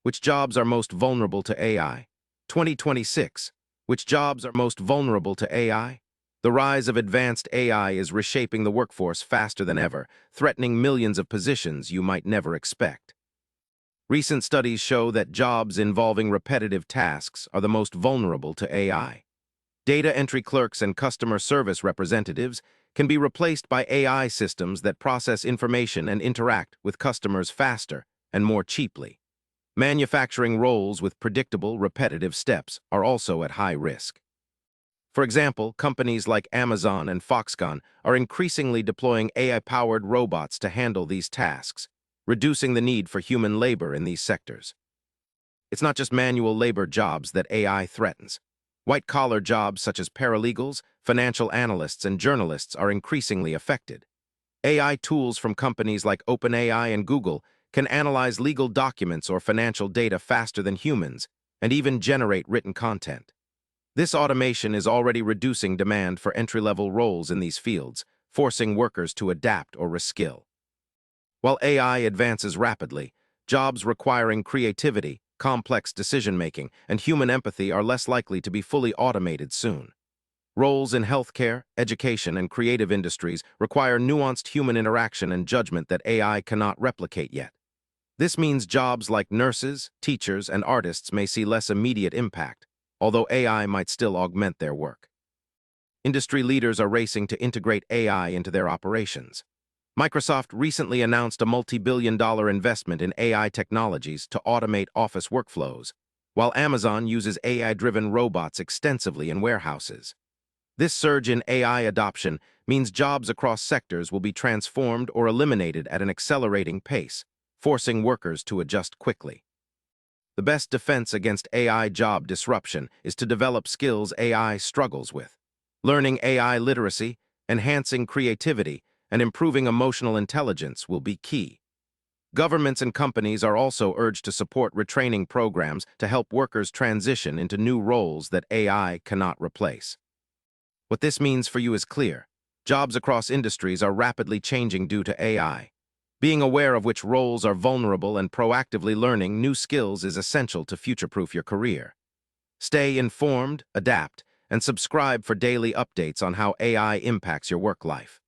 Which jobs are most vulnerable to AI? 2026. Which jobs are most vulnerable to AI? The rise of advanced AI is reshaping the workforce faster than ever, threatening millions of positions you might never expect. Recent studies show that jobs involving repetitive tasks are the most vulnerable to AI. Data entry clerks and customer service representatives can be replaced by AI systems that process information and interact with customers faster and more cheaply. Manufacturing roles with predictable, repetitive steps are also at high risk. For example, companies like Amazon and Foxconn are increasingly deploying AI-powered robots to handle these tasks, reducing the need for human labor in these sectors. It's not just manual labor jobs that AI threatens. White-collar jobs such as paralegals, financial analysts, and journalists are increasingly affected. AI tools from companies like OpenAI and Google can analyze legal documents or financial data faster than humans, and even generate written content. This automation is already reducing demand for entry-level roles in these fields, forcing workers to adapt or reskill. While AI advances rapidly, jobs requiring creativity, complex decision-making, and human empathy are less likely to be fully automated soon. Roles in healthcare, education, and creative industries require nuanced human interaction and judgment that AI cannot replicate yet. This means jobs like nurses, teachers, and artists may see less immediate impact, although AI might still augment their work. Industry leaders are racing to integrate AI into their operations. Microsoft recently announced a multi-billion-dollar investment in AI technologies to automate office workflows, while Amazon uses AI-driven robots extensively in warehouses. This surge in AI adoption means jobs across sectors will be transformed or eliminated at an accelerating pace, forcing workers to adjust quickly. The best defense against AI job disruption is to develop skills AI struggles with. Learning AI literacy, enhancing creativity, and improving emotional intelligence will be key. Governments and companies are also urged to support retraining programs to help workers transition into new roles that AI cannot replace. What this means for you is clear. Jobs across industries are rapidly changing due to AI. Being aware of which roles are vulnerable and proactively learning new skills is essential to future-proof your career. Stay informed, adapt, and subscribe for daily updates on how AI impacts your work life.